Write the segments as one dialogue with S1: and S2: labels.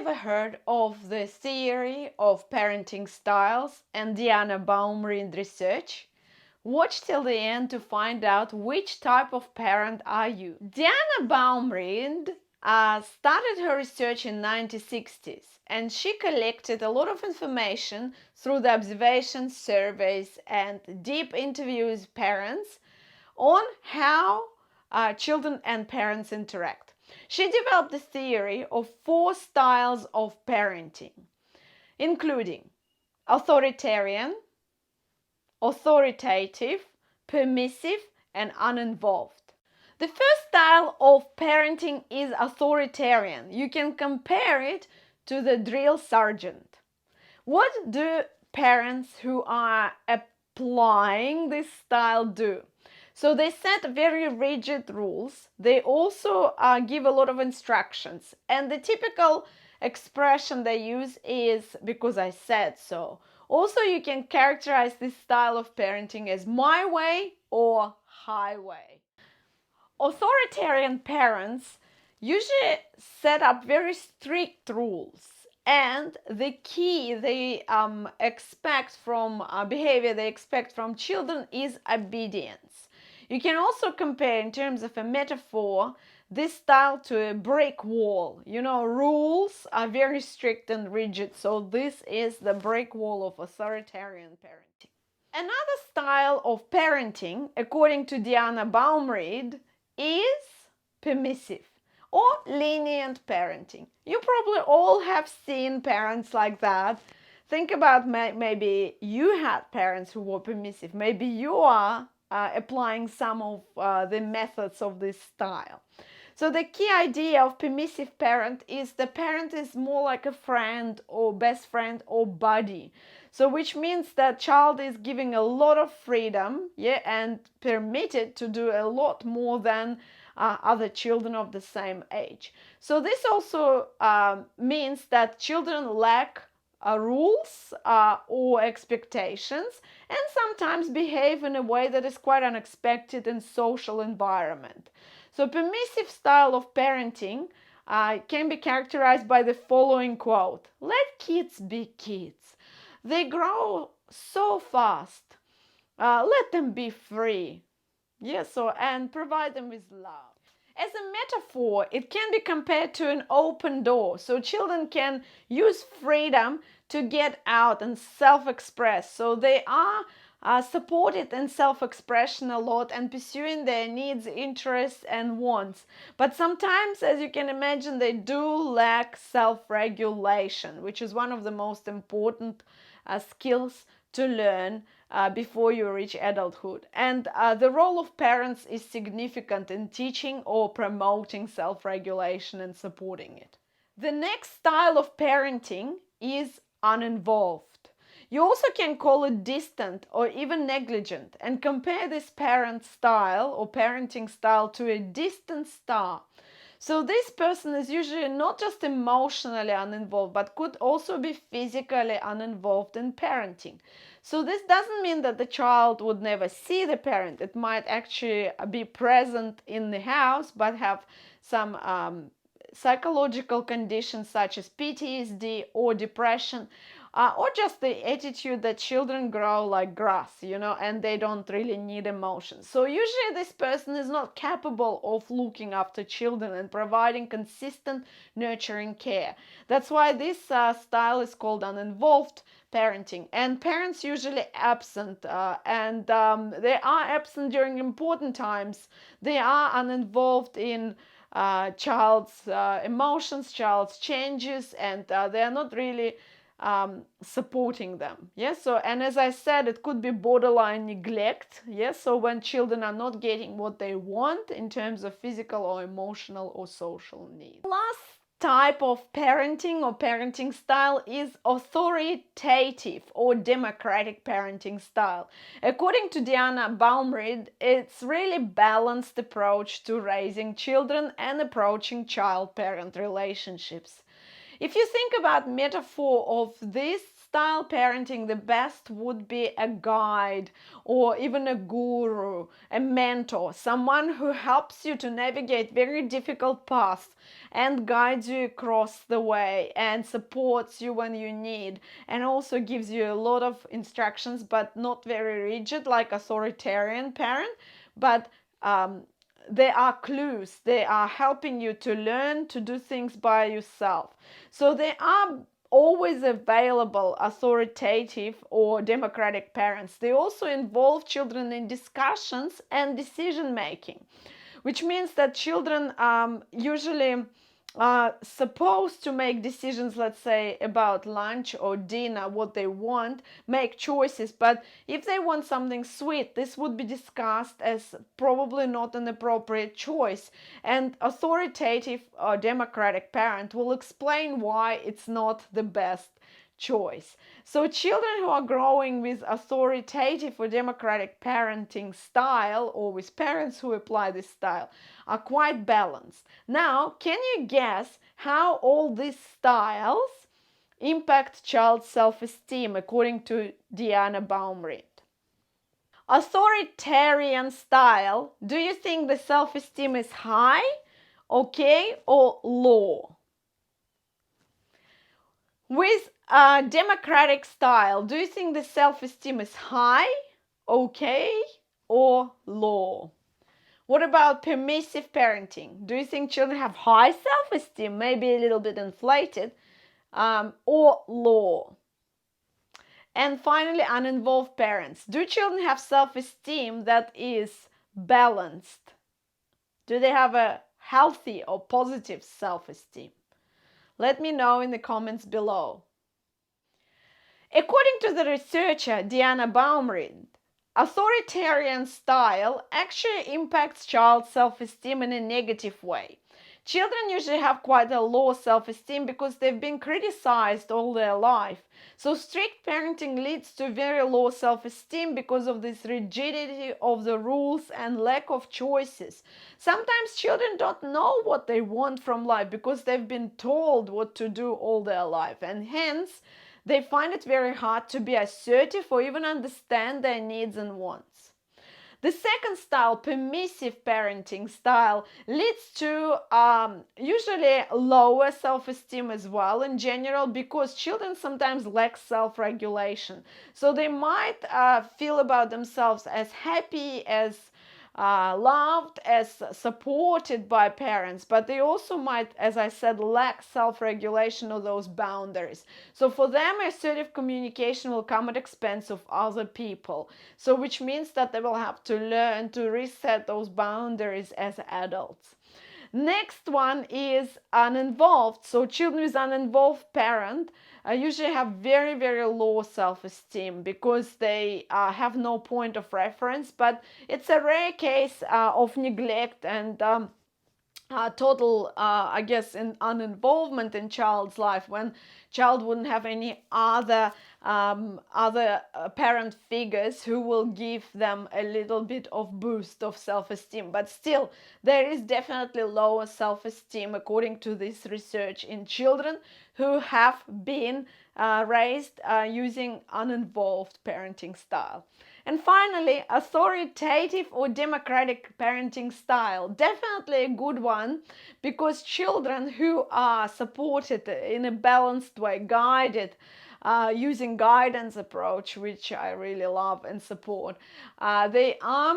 S1: ever heard of the theory of parenting styles and Diana Baumrind research? Watch till the end to find out which type of parent are you. Diana Baumrind started her research in 1960s, and she collected a lot of information through the observations, surveys, and deep interviews with parents on how children and parents interact. She developed the theory of 4 styles of parenting, including authoritarian, authoritative, permissive, and uninvolved. The first style of parenting is authoritarian. You can compare it to the drill sergeant. What do parents who are applying this style do? So they set very rigid rules. They also give a lot of instructions. And the typical expression they use is "because I said so." Also, you can characterize this style of parenting as my way or highway. Authoritarian parents usually set up very strict rules, and the key they expect from behavior they expect from children is obedience. You can also compare, in terms of a metaphor, this style to a brick wall. You know, rules are very strict and rigid, so this is the brick wall of authoritarian parenting. Another style of parenting, according to Diana Baumrind, is permissive or lenient parenting. You probably all have seen parents like that. Think about maybe you had parents who were permissive. Maybe you are applying some of the methods of this style. So the key idea of permissive parent is the parent is more like a friend or best friend or buddy. So which means that child is giving a lot of freedom, and permitted to do a lot more than other children of the same age. So this also means that children lack rules or expectations, and sometimes behave in a way that is quite unexpected in social environment. So permissive style of parenting can be characterized by the following quote: "Let kids be kids. They grow so fast. Let them be free." Yes, and provide them with love. As a metaphor, it can be compared to an open door. So children can use freedom to get out and self-express. So they are supported in self-expression a lot and pursuing their needs, interests, and wants. But sometimes, as you can imagine, they do lack self-regulation, which is one of the most important skills to learn before you reach adulthood. And the role of parents is significant in teaching or promoting self-regulation and supporting it. The next style of parenting is uninvolved. You also can call it distant or even negligent, and compare this parent style or parenting style to a distant star. So this person is usually not just emotionally uninvolved, but could also be physically uninvolved in parenting. So this doesn't mean that the child would never see the parent. It might actually be present in the house, but have some psychological conditions such as PTSD or depression, or just the attitude that children grow like grass, and they don't really need emotions. So usually this person is not capable of looking after children and providing consistent nurturing care. That's why this style is called uninvolved parenting. And parents usually absent, and they are absent during important times. They are uninvolved in child's emotions, child's changes, and they are not really supporting them. Yes, so, and as I said, it could be borderline neglect. Yes, so when children are not getting what they want in terms of physical or emotional or social needs. Last type of parenting or parenting style is authoritative or democratic parenting style. According to Diana Baumrind, it's really balanced approach to raising children and approaching child-parent relationships. If you think about metaphor of this style parenting, the best would be a guide or even a guru, a mentor, someone who helps you to navigate very difficult paths and guides you across the way and supports you when you need, and also gives you a lot of instructions, but not very rigid like authoritarian parent, but they are clues. They are helping you to learn to do things by yourself. So they are always available authoritative or democratic parents. They also involve children in discussions and decision making, which means that children usually are supposed to make decisions, let's say about lunch or dinner, what they want, make choices. But if they want something sweet, this would be discussed as probably not an appropriate choice, and authoritative or democratic parent will explain why it's not the best choice. So children who are growing with authoritative or democratic parenting style, or with parents who apply this style, are quite balanced. Now, can you guess how all these styles impact child self-esteem according to Diana Baumrind? Authoritarian style, do you think the self-esteem is high, okay, or low? With a democratic style, do you think the self-esteem is high, okay, or low? What about permissive parenting? Do you think children have high self-esteem, maybe a little bit inflated, or low? And finally, uninvolved parents. Do children have self-esteem that is balanced? Do they have a healthy or positive self-esteem? Let me know in the comments below. According to the researcher Diana Baumrind, authoritarian style actually impacts child self-esteem in a negative way. Children usually have quite a low self-esteem because they've been criticized all their life. So strict parenting leads to very low self-esteem because of this rigidity of the rules and lack of choices. Sometimes children don't know what they want from life because they've been told what to do all their life, and hence they find it very hard to be assertive or even understand their needs and wants. The second style, permissive parenting style, leads to usually lower self-esteem as well in general, because children sometimes lack self-regulation. So they might feel about themselves as happy, as loved, as supported by parents, but they also might, as I said, lack self-regulation or those boundaries. So for them, assertive communication will come at expense of other people. So which means that they will have to learn to reset those boundaries as adults. Next one is uninvolved. So children with uninvolved parent usually have very, very low self-esteem because they have no point of reference, but it's a rare case of neglect and total, I guess, uninvolvement in child's life, when child wouldn't have any other parent figures who will give them a little bit of boost of self-esteem. But still, there is definitely lower self-esteem according to this research in children who have been raised using uninvolved parenting style. And finally, authoritative or democratic parenting style. Definitely a good one, because children who are supported in a balanced way, guided, using guidance approach, which I really love and support, they are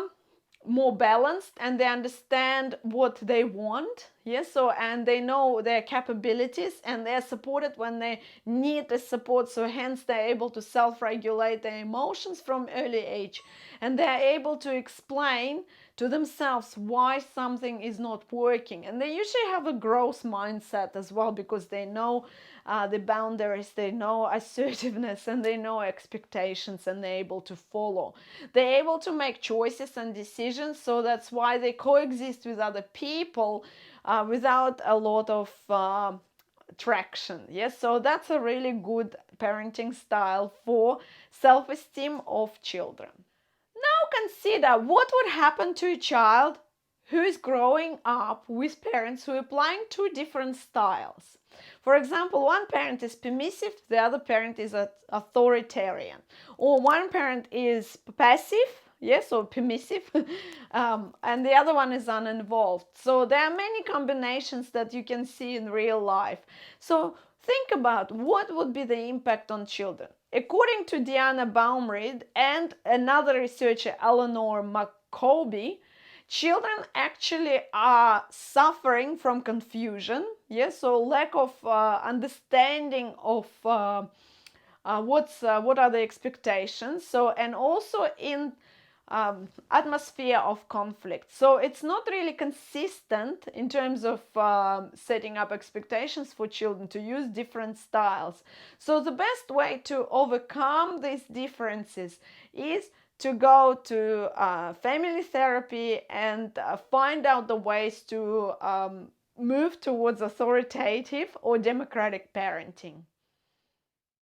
S1: more balanced and they understand what they want. Yes, so, and they know their capabilities and they're supported when they need the support, so hence they're able to self-regulate their emotions from early age, and they're able to explain to themselves why something is not working. And they usually have a growth mindset as well, because they know the boundaries, they know assertiveness, and they know expectations, and they're able to follow. They're able to make choices and decisions, so that's why they coexist with other people without a lot of traction. Yes, so that's a really good parenting style for self-esteem of children. Now consider what would happen to a child who is growing up with parents who are applying two different styles. For example, one parent is permissive, the other parent is authoritarian, or one parent is passive, yes, or permissive, and the other one is uninvolved. So there are many combinations that you can see in real life. So think about what would be the impact on children. According to Diana Baumried and another researcher, Eleanor McColby, children actually are suffering from confusion, yes, so lack of understanding of what are the expectations, so, and also in atmosphere of conflict. So it's not really consistent in terms of setting up expectations for children to use different styles. So the best way to overcome these differences is to go to family therapy and find out the ways to move towards authoritative or democratic parenting.